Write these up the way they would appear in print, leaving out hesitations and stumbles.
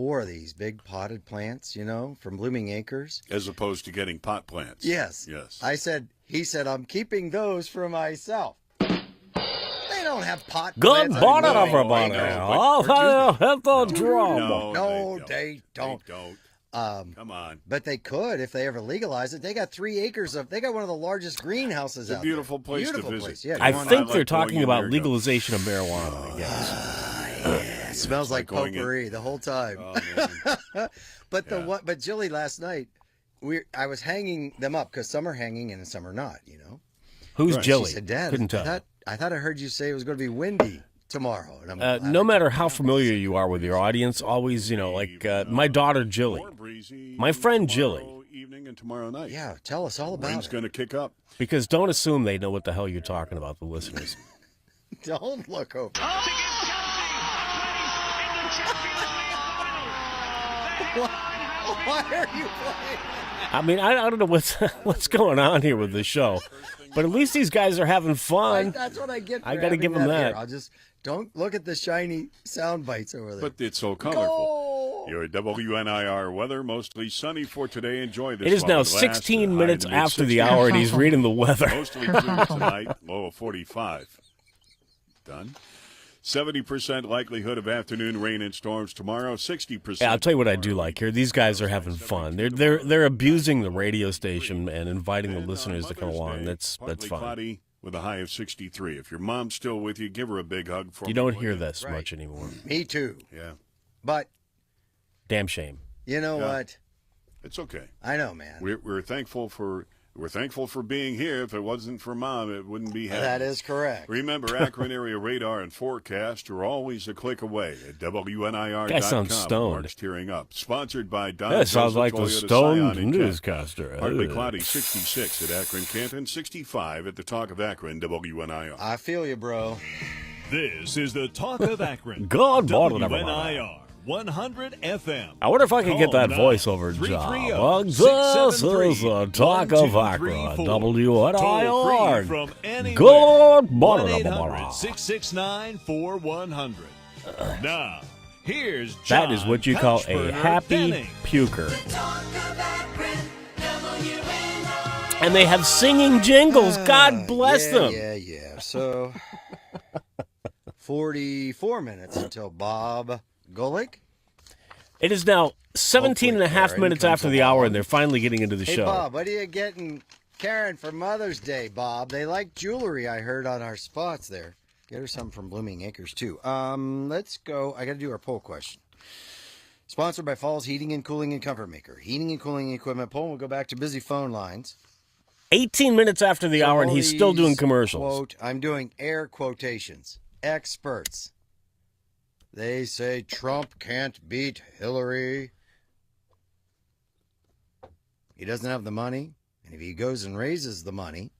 4 of these big potted plants, from Blooming Acres. As opposed to getting pot plants. Yes. He said, I'm keeping those for myself. They don't have pot plants. Good morning, everybody. I'll hit the drum. No, they don't. Come on. But they could if they ever legalize it. They got 3 acres they got one of the largest greenhouses out there. Beautiful place to visit. Yeah, I think they're talking about legalization of marijuana, I guess. Yeah, it smells like potpourri the whole time. Oh, But Jilly, last night, I was hanging them up because some are hanging and some are not, Who's right. Jilly? She said, Dad, couldn't tell. I thought I heard you say it was going to be windy tomorrow. And no matter how familiar you are with your audience, always, my daughter Jilly, my friend Jilly. Evening and tomorrow night. Yeah, tell us all about it. Wind's going to kick up. Because don't assume they know what the hell you're talking about, the listeners. Don't look over. Why are you playing? I mean, I don't know what's going on here with the show, but at least these guys are having fun. That's what I get. I got to give them that. I'll just don't look at the shiny sound bites over there. But it's so colorful. Your WNIR weather, mostly sunny for today. Enjoy this. It is now 16 minutes after the hour, and he's reading the weather. Mostly clear tonight, low of 45. Done. 70% likelihood of afternoon rain and storms tomorrow. 60%. Yeah, I'll tell you what I do like here. These guys are having fun. They're abusing the radio station and inviting the listeners to come along. That's fun. Cloudy with a high of 63. If your mom's still with you, give her a big hug for me. You don't hear this much anymore. Me too. Yeah. But damn shame. You know what? It's okay. I know, man. We're thankful for being here. If it wasn't for Mom, it wouldn't be happening. That is correct. Remember, Akron area radar and forecast are always a click away at WNIR.com. Guy sounds stoned. March tearing up. Sponsored by Don. That sounds like the Toyota stoned Scion newscaster. Partly cloudy, 66 at Akron Canton, 65 at the Talk of Akron, WNIR. I feel you, bro. This is the Talk of Akron. Good morning, everybody. WNIR 100 FM. I wonder if I could get that voiceover job. This is the Talk of Akron. WNIR. From anywhere. Good morning, everybody. 1-800-669-4100. Now, here's John. That is what you call a Couchburner happy Benning. puker. And they have singing jingles. God bless them. Yeah. So, 44 minutes until Bob Golick. It is now 17 and a half minutes after the hour, and they're finally getting into the show. Hey, Bob, what are you getting Karen for Mother's Day, Bob? They like jewelry, I heard on our spots there. Get her some from Blooming Acres, too. Let's go. I got to do our poll question. Sponsored by Falls Heating and Cooling and Comfort Maker. Heating and cooling equipment poll. We'll go back to busy phone lines. 18 minutes after the hour, and he's still doing commercials. Quote, I'm doing air quotations. Experts. They say Trump can't beat Hillary. He doesn't have the money. And if he goes and raises the money,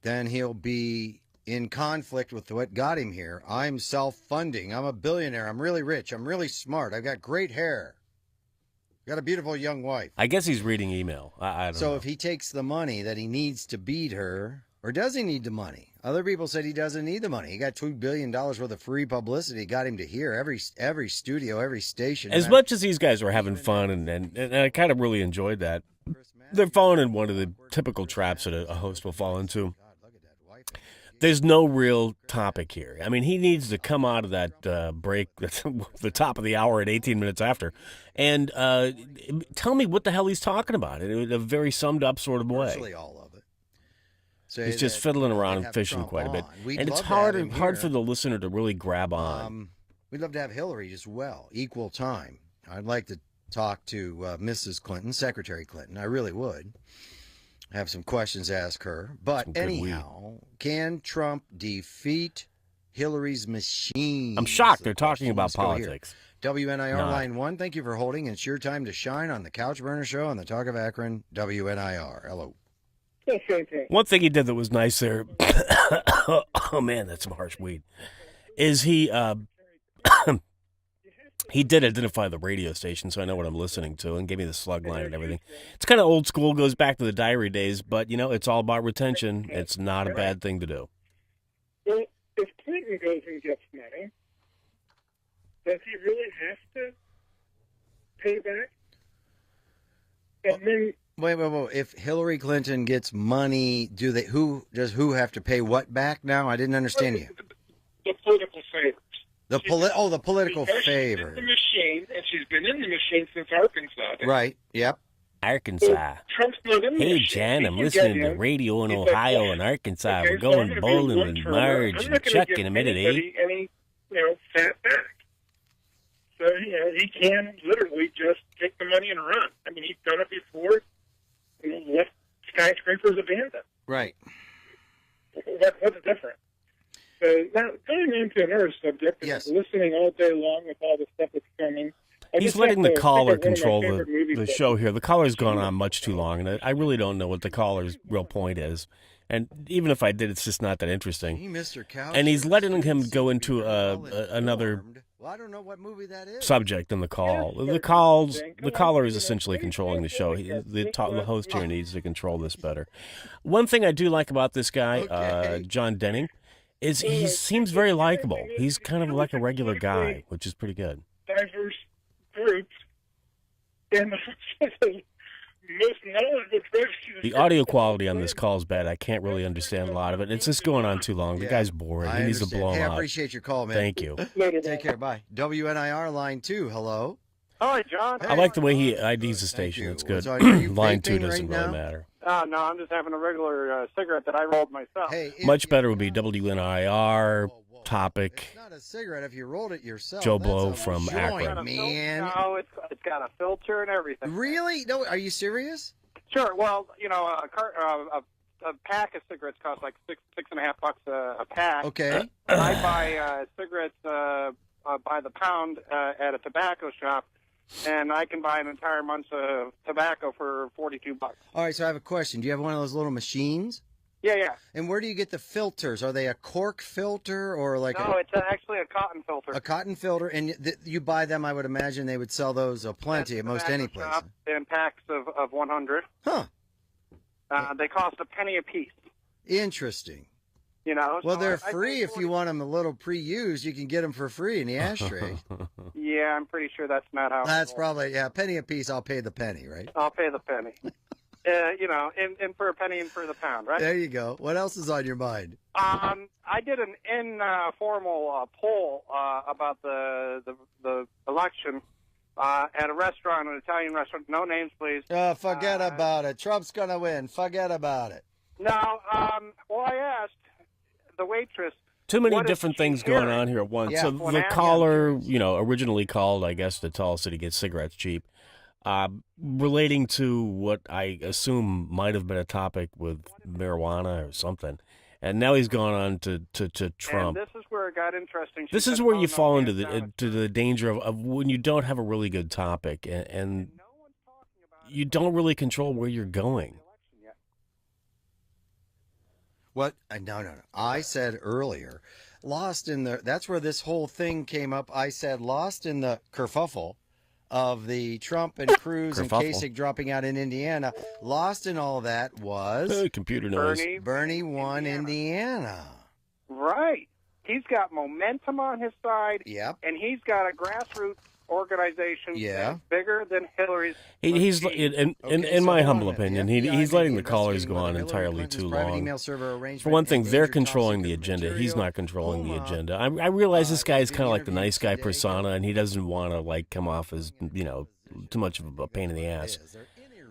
then he'll be in conflict with what got him here. I'm self-funding. I'm a billionaire. I'm really rich. I'm really smart. I've got great hair. Got a beautiful young wife. I guess he's reading email. I don't know. So if he takes the money that he needs to beat her, or does he need the money? Other people said he doesn't need the money. He got $2 billion worth of free publicity. Got him to hear every studio, every station. As much as these guys were having fun, and I kind of really enjoyed that, they're falling in one of the typical traps that a host will fall into. There's no real topic here. I mean, he needs to come out of that break, the top of the hour at 18 minutes after, and tell me what the hell he's talking about in a very summed up sort of way. Virtually all of it. So he's just fiddling around and fishing quite a bit. And it's hard for the listener to really grab on. We'd love to have Hillary as well, equal time. I'd like to talk to Mrs. Clinton, Secretary Clinton. I really would. I have some questions to ask her. But anyhow, can Trump defeat Hillary's machine? I'm shocked they're talking about politics. WNIR line 1, thank you for holding. It's your time to shine on the Couchburner Show on the Talk of Akron, WNIR. Hello. One thing he did that was nice there, oh man, that's some harsh weed, is he he did identify the radio station, so I know what I'm listening to, and gave me the slug line and everything. It's kind of old school, goes back to the diary days, but, it's all about retention. It's not a bad thing to do. Well, if Clinton goes and gets money, does he really have to payback. And then Wait. If Hillary Clinton gets money, who have to pay what back now? I didn't understand you. the political favors. The political Because favor. She's in the machine, and she's been in the machine since Arkansas. Right. Yep. Arkansas. Trump's not in the Hey, machine. Jan, He I'm can listening get to in. radio in He's like, Ohio yeah. and Arkansas. Okay, We're so I'm going gonna be bowling with one-termer. Marge I'm and not gonna Chuck give in a minute, eh? anybody any, fat back. So, he can literally just take the money and run. I mean, he's done it before. He left skyscrapers abandoned. Right. What's different? So now, going into another subject, and Yes. listening all day long with all the stuff that's coming. I He's just letting have the to caller pick up one of my control favorite movies the that- show here. The caller's gone on much too long, and I really don't know what the caller's real point is. And even if I did, it's just not that interesting. Hey, Mr. Couch. And he's letting him go into another Well, I don't know what movie that is. subject in the call. Yeah, The caller is essentially controlling the show. The host here needs to control this better. One thing I do like about this guy, Okay. John Denning, is he seems very likable. He's kind of like a regular guy, which is pretty good. diverse groups, and the most knowledgeable person. The audio quality on this call is bad. I can't really understand a lot of it. It's just going on too long. The Yeah, guy's boring. I He needs to understand. blow Hey, him I out. appreciate your call, man. Thank you. Take care. Bye. WNIR line 2. Hello. Hi, John. I like the way he IDs the Thank station. you. It's good. So are you Line 2 vaping doesn't right really now? matter. No, I'm just having a regular cigarette that I rolled myself. Hey, Much better would be WNIR topic. It's not a cigarette if you rolled it yourself. Joe That's Blow a from joint, Akron. man. No, it's got a filter and everything. Really? No, are you serious? Sure. Well, a pack of cigarettes costs like $6.50 a pack. Okay. I buy cigarettes by the pound at a tobacco shop, and I can buy an entire month's of tobacco for $42. All right, so I have a question. Do you have one of those little machines? Yeah. And where do you get the filters? Are they a cork filter or like No, it's actually a cotton filter. a cotton filter? And you buy them, I would imagine they would sell those plenty at most Tobacco any place. shop in packs of 100. Huh. They cost a penny a piece. Interesting. Well, Well, they're free if you want them a little pre-used. You can get them for free in the ashtray. Yeah, I'm pretty sure that's not how. That's it probably, yeah, penny a piece. I'll pay the penny, right? works. I'll pay the penny. In for a penny and for the pound, right? There you go. What else is on your mind? I did an informal poll about the election at a restaurant, an Italian restaurant. No names, please. Forget about it. Trump's going to win. Forget about it. No. Well, I asked the waitress. Too many What is different she things going hearing? on here at once. Yeah. So What the happened? caller, originally called, I guess, to tell us that he gets cigarettes cheap, relating to what I assume might have been a topic with marijuana or something. And now he's gone on to Trump. And this is where it got interesting. She This is said, where "Oh, you no, fall hands into down, to the danger of when you don't have a really good topic and no one's talking about it you don't really control where you're going. in the election yet." What? No. I said earlier, that's where this whole thing came up. I said lost in the kerfuffle of the Trump and Cruz and Kerfuffle. Kasich dropping out in Indiana. Lost in all that was Computer noise. Bernie won Indiana. Right. He's got momentum on his side. Yep. And he's got a grassroots organization Yeah. that's bigger than Hillary's. He's Let's see. in Okay, my so humble hold on. opinion, The FBI he's letting the callers investigating go on whether Hillary entirely Clinton's too private long. email server arrangement For one thing, they're endangered top controlling the secret agenda. He's material. not controlling the Homa, agenda. I realize this guy's being kind of like the interviewed nice guy today. persona, and he doesn't want to come off as too much of a pain in the ass.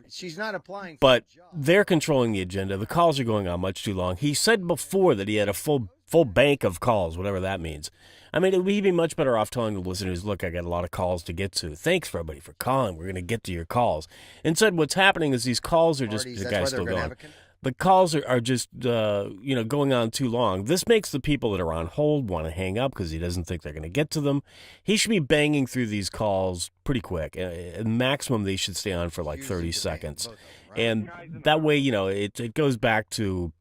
She's not applying for But the job. they're controlling the agenda. The calls are going on much too long. He said before that he had a full bank of calls, whatever that means. I mean, he'd be much better off telling the listeners, look, I got a lot of calls to get to. Thanks for everybody for calling. We're going to get to your calls. Instead, what's happening is these calls are just, Parties, the that's why guy's they're still gonna going. have a The calls are just, going on too long. This makes the people that are on hold want to hang up because he doesn't think they're going to get to them. He should be banging through these calls pretty quick. Maximum, they should stay on for like 30 seconds. And that way, it goes back to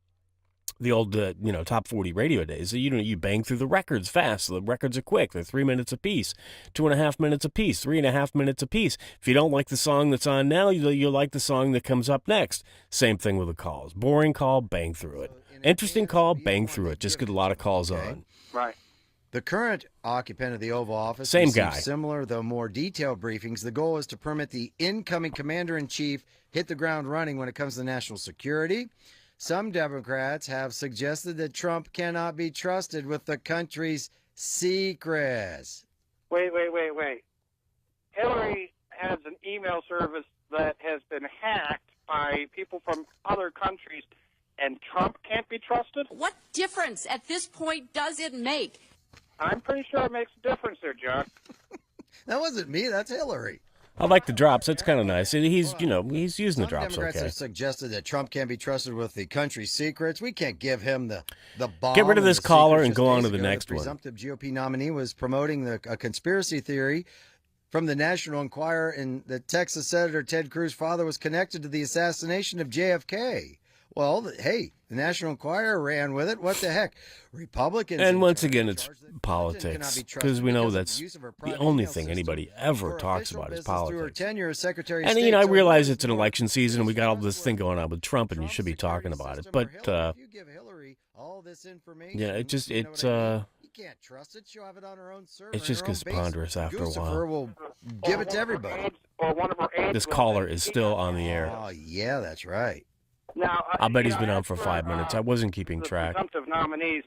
the old, top 40 radio days. You bang through the records fast. The records are quick. They're 3 minutes apiece, 2.5 minutes apiece, 3.5 minutes apiece. If you don't like the song that's on now, you'll like the song that comes up next. Same thing with the calls. Boring call, bang through it. Interesting call, bang through it. Just get a lot of calls on. Right. The current occupant of the Oval Office Same received guy. similar, though more detailed briefings. The goal is to permit the incoming commander-in-chief hit the ground running when it comes to national security. Some Democrats have suggested that Trump cannot be trusted with the country's secrets. Wait. Hillary has an email service that has been hacked by people from other countries, and Trump can't be trusted? What difference at this point does it make? I'm pretty sure it makes a difference there, John. That wasn't me. That's Hillary. I like the drops. That's kind of nice. He's using the drops Democrats okay. have suggested that Trump can't be trusted with the country's secrets. We can't give him the bomb. Get rid of and this the caller secrets and just go on days to the ago. next one. Presumptive GOP nominee was promoting a conspiracy theory from the National Enquirer in that Texas Senator Ted Cruz's father was connected to the assassination of JFK. Well, the National Enquirer ran with it. What the heck? Republicans. And in once charge again, charge it's that Clinton politics, cannot be because trusted we know because of that's use of her the private only email thing system anybody for ever talks official about is business through her politics. tenure as Secretary of And, State. I So realize what it's an is more election season and we got all this thing trustworthy? going on with Trump and you should be talking about it. But, If you give Hillary all this information, yeah, it just, you know it's, what I mean? You can't trust it. She'll have it on her own server. it just her own gets base. ponderous after a Lucifer while. will give it to everybody. Or one of her aides. This caller is still on the air. Oh, yeah, that's right. Now, I'll bet he's been on as for 5 minutes. I wasn't keeping the track. presumptive nominees,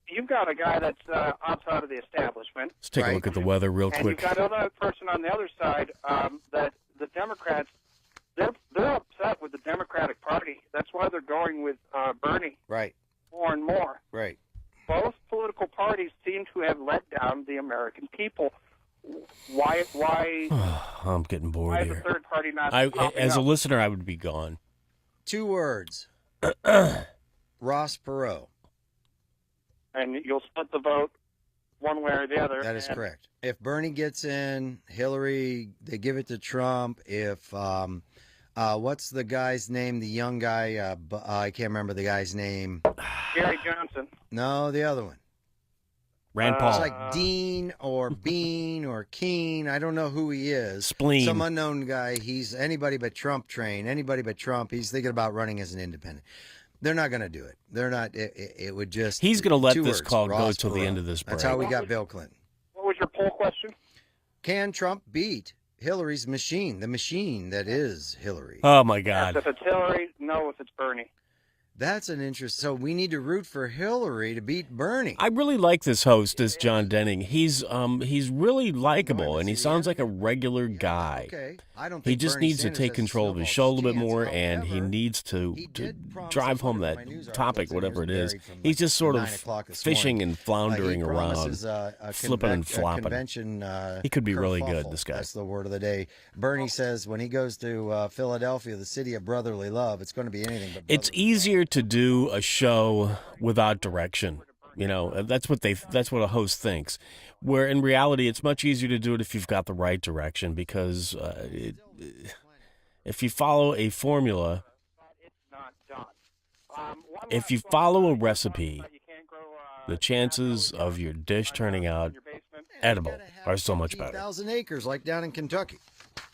you've got a guy that's outside of the establishment. Let's take a look at the weather real And quick. you've got another person on the other side that the Democrats, they're upset with the Democratic Party. That's why they're going with Bernie Right, more and more. right. Both political parties seem to have let down the American people. Why I'm getting bored is the here. third party not As popping a up? listener, I would be gone. 2 words. Ross Perot. And you'll split the vote one way or the other. That is and correct. If Bernie gets in, Hillary, they give it to Trump. If what's the guy's name? The young guy. I can't remember the guy's name. Gary Johnson. No, the other one. Rand It's Paul. like Dean or Bean or Keen. I don't know who he is. Spleen. Some unknown guy. He's anybody but Trump train. Anybody but Trump. He's thinking about running as an independent. They're not going to do it. They're not. It would just. He's going to let 2 this words, call go Ross till the Perot. end of this break. That's how we got Bill Clinton. What was your poll question? Can Trump beat Hillary's machine? The machine that is Hillary. Oh, my Yes, God. if it's Hillary, no, if it's Bernie. That's an interest. So we need to root for Hillary to beat Bernie. I really like this host, this John Denning. He's really likable, and he sounds like a regular guy. Okay. I don't He think just Bernie needs to Sanders take has control of his snowball's show a little bit chance. more, and he However, needs to he did promise drive home support that in my news topic, articles, whatever and it he is. was buried from, He's just sort 9 of o'clock this fishing morning. and floundering He around, promises a flipping and flopping. Convention, He could be really good, kerfuffle. this guy. That's the word of the day. Bernie says when he goes to Philadelphia, the city of brotherly love, it's going to be anything but It's brotherly easier to do a show without direction. You know, that's what a host thinks. Where in reality, it's much easier to do it if you've got the right direction, because if you follow a formula, It's not done. One if last you one. follow a recipe, You can't grow, the chances of your dish turning out in your basement. edible are so much better. 15,000 acres like down in Kentucky.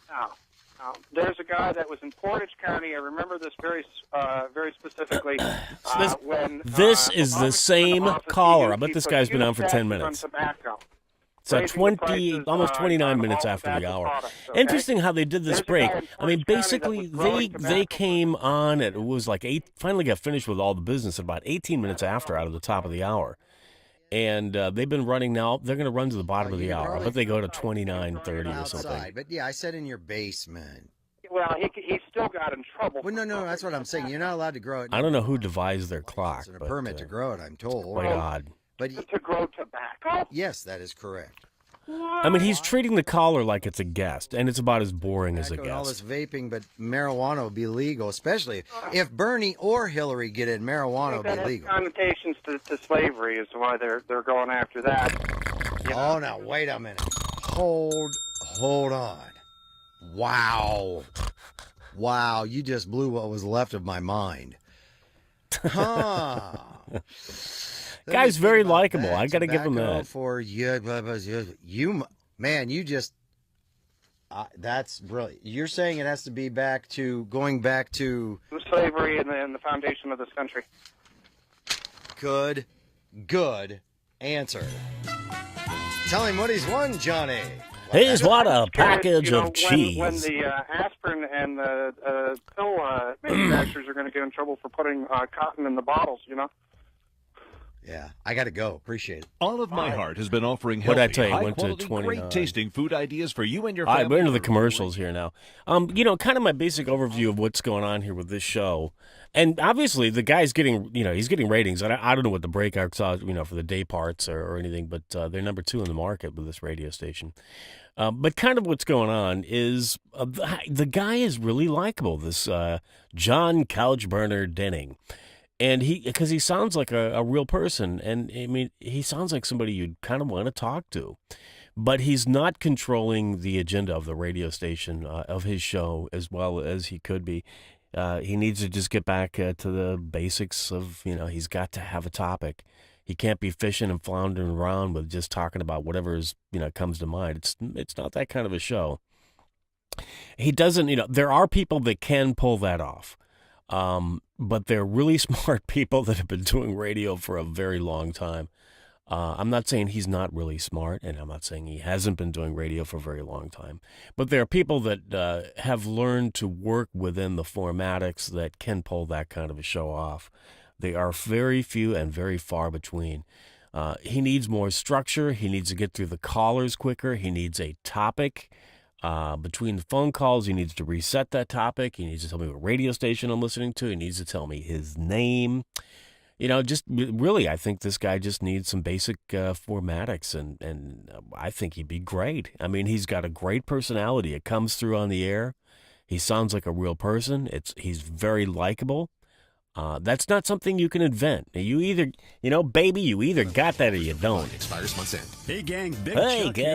Now, there's a guy that was in Portage County. I remember this very specifically. When This is the Obama same took office, caller. he I bet put this guy's been huge on for 10 taxes minutes. On tobacco. It's at Raising the 20, prices, almost 29 on minutes all after the tobacco hour. products, okay? Interesting how they did this There's a break. guy in I mean, Portage County that basically, was growing they tobacco. came on at, it was like finally got finished with all the business at about 18 minutes after, out of the top of the hour. And they've been running now. They're going to run to the bottom of the hour. I bet they go to 29:30 or something. Outside, but yeah, I said in your basement. Well, he still got in trouble. Well, no, that's what I'm saying. You're not allowed to grow it. I don't know who devised their clock, It's a but permit to grow it, I'm told. my God. But to grow tobacco. yes, that is correct. I mean, he's treating the caller like it's a guest, and it's about as boring as a And all this guest. vaping, but marijuana will be legal, especially if Bernie or Hillary get in. Marijuana will That be has legal. connotations to slavery is why they're going after that. Oh, now wait a minute. Hold on. Wow, you just blew what was left of my mind. Huh. Guy's very likable. I got to give him Tobacco that. For you, man, you just. That's brilliant. You're saying it has to be going back to Slavery and the foundation of this country. good. answer. Tell him what he's won, Johnny. He's won a Curious, package of when cheese. the aspirin and the pill manufacturers are going to get in trouble for putting cotton in the bottles, Yeah, I got to go. Appreciate it. All of My Heart has been offering What'd I healthy, tell you? Went to high-quality, 29. great-tasting food ideas for you and your All family. right, we're into the commercials here now. Kind of my basic overview of what's going on here with this show. And obviously, the guy's getting, he's getting ratings. I don't know what the breakouts are, for the day parts or anything, but they're number 2 in the market with this radio station. But kind of what's going on is the guy is really likable, this John Couchburner Denning. And because he sounds like a real person, and I mean, he sounds like somebody you'd kind of want to talk to, but he's not controlling the agenda of the radio station, of his show, as well as he could be. He needs to just get back to the basics of, he's got to have a topic. He can't be fishing and floundering around with just talking about whatever comes to mind. It's not that kind of a show. He doesn't, there are people that can pull that off. But they're really smart people that have been doing radio for a very long time. I'm not saying he's not really smart, and I'm not saying he hasn't been doing radio for a very long time. But there are people that have learned to work within the formatics that can pull that kind of a show off. They are very few and very far between. He needs more structure. He needs to get through the callers quicker. He needs a topic. Between the phone calls, he needs to reset that topic. He needs to tell me what radio station I'm listening to. He needs to tell me his name. Just really, I think this guy just needs some basic formatics, and I think he'd be great. I mean, he's got a great personality. It comes through on the air. He sounds like a real person. He's very likable. That's not something you can invent. You either, baby, you either got that or you don't. Expires month's end. Hey gang,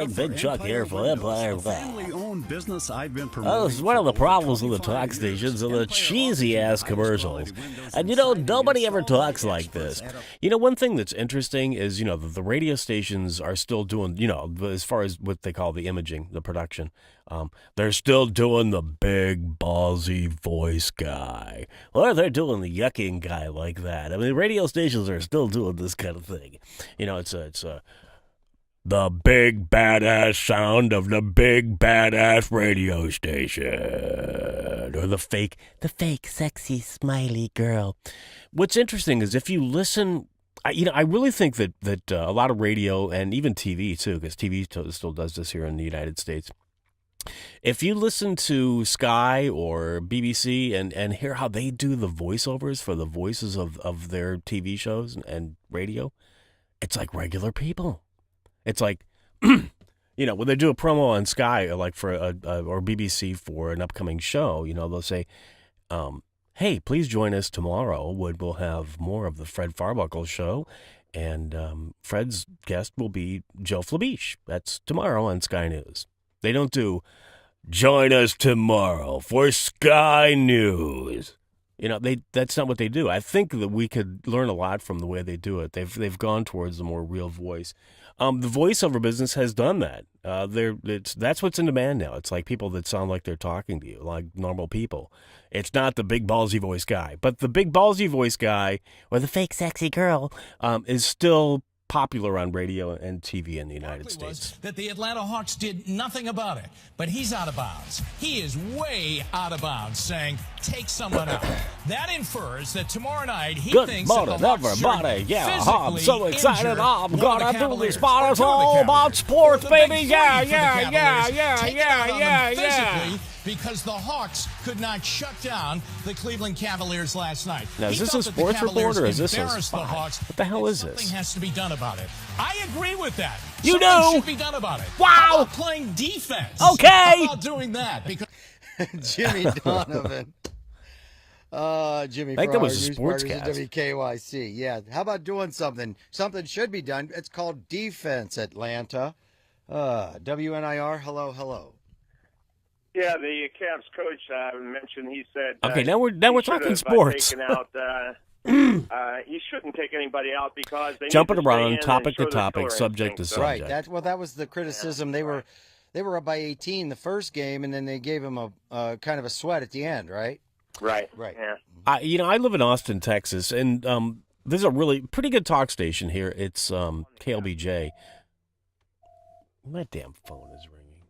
Big Chuck here for Empire. Family-owned business I've been promoting. Oh, this is one of the problems with the talk stations and the cheesy-ass commercials. And, nobody ever talks like this. One thing that's interesting is, the radio stations are still doing, as far as what they call the imaging, the production, they're still doing the big, ballsy voice guy. Or they're doing the yucking guy like that. I mean, radio stations are still doing this kind of thing. It's the big, badass sound of the big, badass radio station. Or the fake, sexy, smiley girl. What's interesting is if you listen... I really think that a lot of radio and even TV, too, because TV still does this here in the United States. If you listen to Sky or BBC and hear how they do the voiceovers for the voices of their TV shows and radio, it's like regular people. It's like, when they do a promo on Sky, like for or BBC for an upcoming show, they'll say, hey, please join us tomorrow when we'll have more of the Fred Farbuckle Show. And Fred's guest will be Joe Flabiche. That's tomorrow on Sky News. They don't do, join us tomorrow for Sky News. That's not what they do. I think that we could learn a lot from the way they do it. They've gone towards a more real voice. The voiceover business has done that. That's what's in demand now. It's like people that sound like they're talking to you, like normal people. It's not the big ballsy voice guy. But the big ballsy voice guy, or the fake sexy girl, is still popular on radio and TV in the United States. That the Atlanta Hawks did nothing about it, but he's out of bounds. He is way out of bounds, saying, take someone out. That infers that tomorrow night he thinks that the Hawks everybody. Yeah, I'm physically so excited. injured I'm one of gonna the do Cavaliers. this spot. It's Two of the all about Cavaliers. sports, The big baby. three Yeah, for the yeah, Cavaliers. yeah, Take it out on them yeah. physically because the Hawks could not shut down the Cleveland Cavaliers last night. Now, is He this felt a that the sports report or Cavaliers is this a embarrassed the spot? Hawks. What the hell is Something this? has to be done about it. I agree with that. You Something do? should be done about it. Wow. How about playing defense? Okay. How about doing that? Because Jimmy Donovan. Jimmy, I think for that was our a news sportscast. partners at WKYC. Yeah. How about doing something? Something should be done. It's called defense, Atlanta. WNIR, hello. Yeah, the Cavs coach mentioned. He said, Okay, now we're he talking should have, sports. Taken out, he shouldn't take anybody out because they Jumping need to stay around, in topic and to show their topic, killer subject to instinct. subject. Right. That was the criticism. They were up by 18 the first game, and then they gave him a kind of a sweat at the end. Right. Right. Right. Yeah. I live in Austin, Texas, and There's a really pretty good talk station here. It's KLBJ. My damn phone is ringing.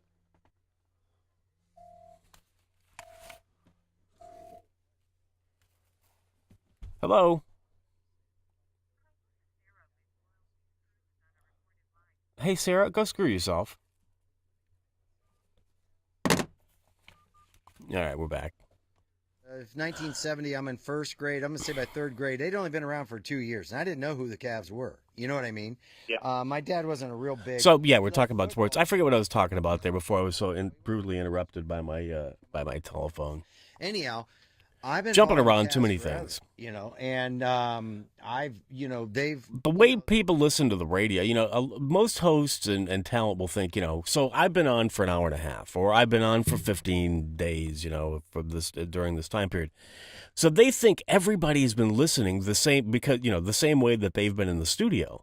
Hello? Hey, Sarah, go screw yourself. All right, we're back. 1970, I'm in first grade. I'm going to say by third grade. They'd only been around for 2 years, and I didn't know who the Cavs were. You know what I mean? Yeah. My dad wasn't a real big... So, yeah, we're talking about sports. I forget what I was talking about there before I was so brutally interrupted by my telephone. Anyhow, I've been jumping following around Cavs too many forever, things. You know, and they've... The way people listen to the radio, most hosts and talent will think, so I've been on for an hour and a half, or I've been on for 15 days, during this time period. So they think everybody's been listening the same because, the same way that they've been in the studio.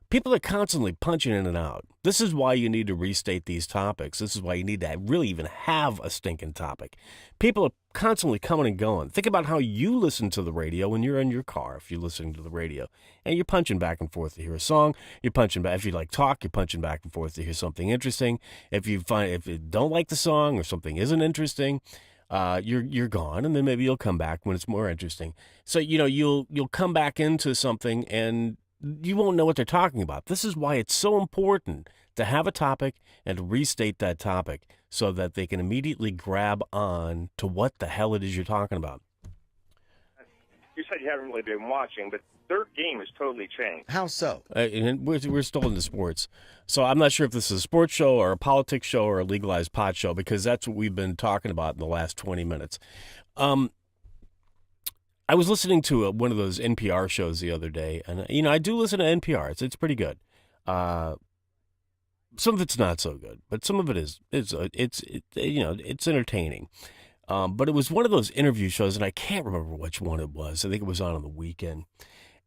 People are constantly punching in and out. This is why you need to restate these topics. This is why you need to really even have a stinking topic. People are constantly coming and going. Think about how you listen to the radio when you're in your car, if you're listening to the radio. And you're punching back and forth to hear a song. You're punching back. If you like talk, you're punching back and forth to hear something interesting. If you don't like the song or something isn't interesting, you're gone, and then maybe you'll come back when it's more interesting. So, you'll come back into something and you won't know what they're talking about. This is why it's so important to have a topic and to restate that topic so that they can immediately grab on to what the hell it is you're talking about. You said you haven't really been watching, but their game has totally changed. How so? And we're still into sports. So I'm not sure if this is a sports show or a politics show or a legalized pot show, because that's what we've been talking about in the last 20 minutes. I was listening to one of those NPR shows the other day, and I do listen to NPR. It's pretty good. Some of it's not so good, but some of it is. It's entertaining. But it was one of those interview shows, and I can't remember which one it was. I think it was on the weekend,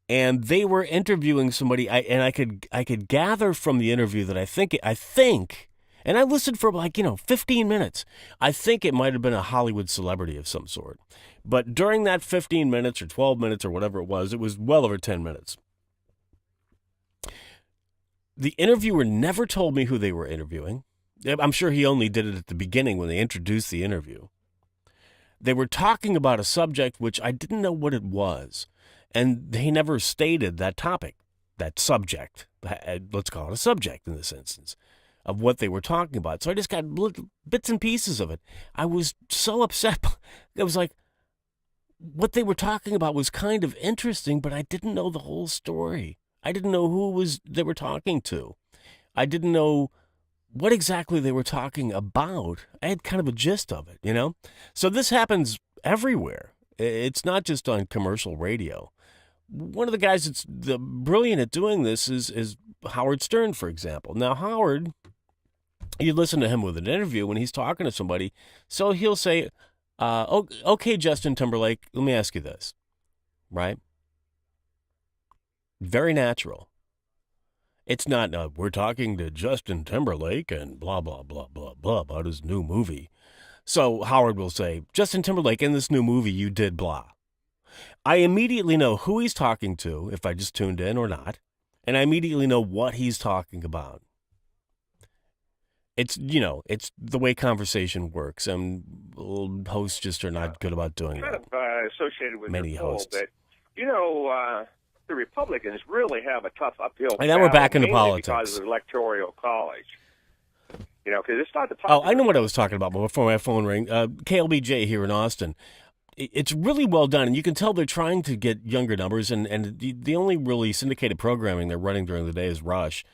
and they were interviewing somebody. I could gather from the interview that I think. And I listened for 15 minutes. I think it might have been a Hollywood celebrity of some sort. But during that 15 minutes or 12 minutes or whatever it was well over 10 minutes. The interviewer never told me who they were interviewing. I'm sure he only did it at the beginning when they introduced the interview. They were talking about a subject which I didn't know what it was. And they never stated that topic, that subject. Let's call it a subject in this instance, of what they were talking about. So I just got bits and pieces of it. I was so upset. It was like, what they were talking about was kind of interesting, but I didn't know the whole story. I didn't know who they were talking to. I didn't know what exactly they were talking about. I had kind of a gist of it, So this happens everywhere. It's not just on commercial radio. One of the guys that's brilliant at doing this is Howard Stern, for example. Now, Howard, you listen to him with an interview when he's talking to somebody. So he'll say, okay, Justin Timberlake, let me ask you this, right? Very natural. It's not, we're talking to Justin Timberlake and blah, blah, blah, blah, blah about his new movie. So Howard will say, Justin Timberlake, in this new movie, you did blah. I immediately know who he's talking to, if I just tuned in or not, and I immediately know what he's talking about. It's, it's the way conversation works, and hosts just are not good about doing that. Kind of associated with many your poll, hosts. but, the Republicans really have a tough uphill And now we're back into mainly politics. because of the Electoral College. Because it's not the Oh, I know what I was talking about before my phone rang. KLBJ here in Austin. It's really well done, and you can tell they're trying to get younger numbers, and the only really syndicated programming they're running during the day is Rush.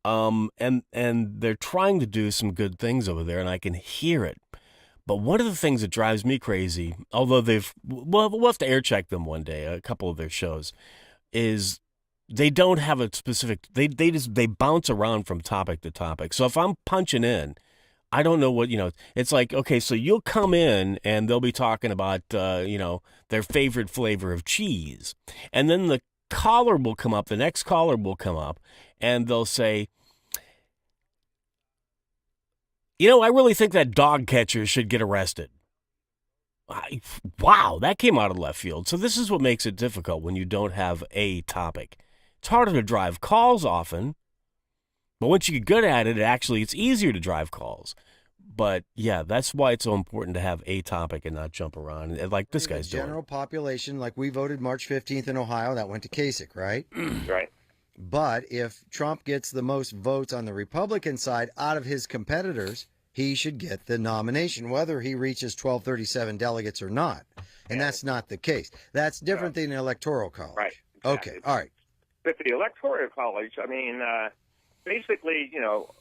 And they're trying to do some good things over there, and I can hear it. But one of the things that drives me crazy, although we'll have to air check them one day, a couple of their shows, is they don't have a specific, they bounce around from topic to topic. So if I'm punching in, I don't know what, it's like, okay, so you'll come in and they'll be talking about, their favorite flavor of cheese. And then the caller will come up, the next caller will come up, and they'll say, I really think that dog catcher should get arrested. Wow, that came out of left field. So this is what makes it difficult when you don't have a topic. It's harder to drive calls often, but once you get good at it, it's easier to drive calls. But yeah, that's why it's so important to have a topic and not jump around like this guy's doing. General population, like we voted March 15th in Ohio, that went to Kasich, right? Right. But if Trump gets the most votes on the Republican side out of his competitors, he should get the nomination, whether he reaches 1237 delegates or not. And that's not the case. That's different than the Electoral College. Right. Exactly. Okay. All right. But for the Electoral College, I mean, basically,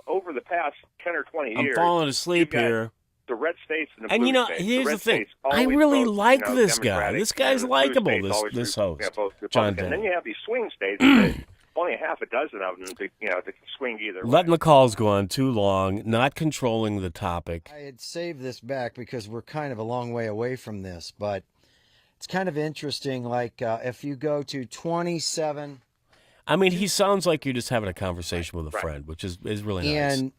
over the past 10 or 20 years. I'm falling asleep here. The red states and the and blue states. Here's the thing. States I really vote, like this guy. Democratic, This guy's likable, this host, John Denny. And then you have these swing states that only half a dozen of them that can swing either way. Letting the calls go on too long, not controlling the topic. I had saved this back because we're kind of a long way away from this, but it's kind of interesting. Like if you go to 27... I mean, he sounds like you're just having a conversation with a friend, which is really nice. And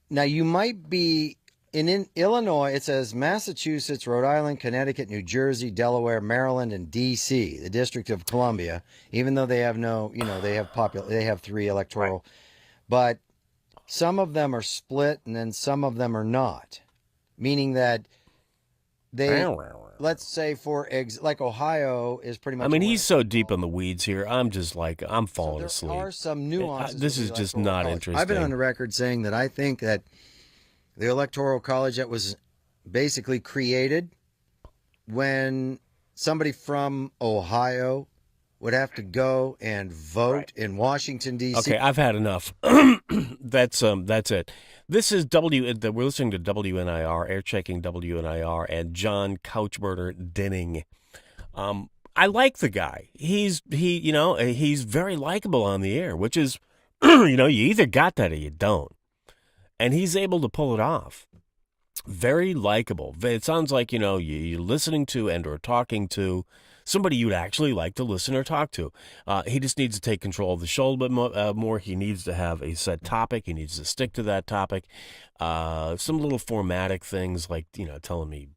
now you might be... In Illinois, it says Massachusetts, Rhode Island, Connecticut, New Jersey, Delaware, Maryland, and D.C., the District of Columbia, even though they have they have 3 electoral. But some of them are split, and then some of them are not, meaning that let's say like Ohio is pretty much. I mean, he's so deep in the weeds here. I'm just like, I'm falling asleep. There are some nuances. This is just not interesting. I've been on the record saying that I think that the Electoral College that was basically created when somebody from Ohio would have to go and vote in Washington, D.C. Okay, I've had enough. That's it. This is we're listening to WNIR, air checking WNIR, and John Couchburner Denning. I like the guy. He's very likable on the air, which is, you either got that or you don't. And he's able to pull it off. Very likable. It sounds like, you're listening to and or talking to somebody you'd actually like to listen or talk to. He just needs to take control of the show a bit more. He needs to have a set topic. He needs to stick to that topic. Some little formatic things like, telling me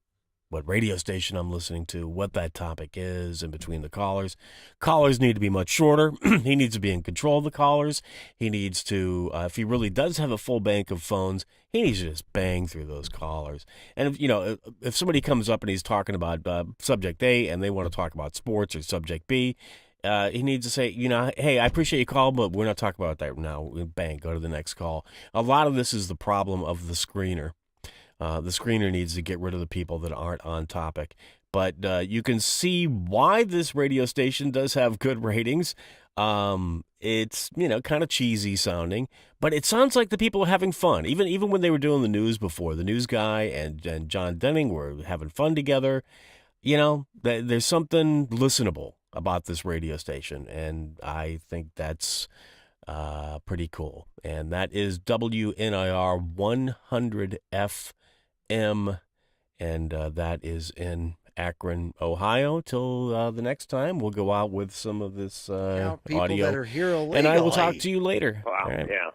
what radio station I'm listening to, what that topic is in between the callers. Callers need to be much shorter. He needs to be in control of the callers. He needs to, if he really does have a full bank of phones, he needs to just bang through those callers. And if somebody comes up and he's talking about subject A and they want to talk about sports or subject B, he needs to say, hey, I appreciate your call, but we're not talking about that now. Bang, go to the next call. A lot of this is the problem of the screener. The screener needs to get rid of the people that aren't on topic. But you can see why this radio station does have good ratings. It's, kind of cheesy sounding, but it sounds like the people are having fun. Even when they were doing the news before, the news guy and John Denning were having fun together. There's something listenable about this radio station, and I think that's pretty cool. And that is WNIR 100 FM, and that is in Akron, Ohio. Till the next time, we'll go out with some of this audio. That are here illegally. And I will talk to you later. Wow, All right. yeah.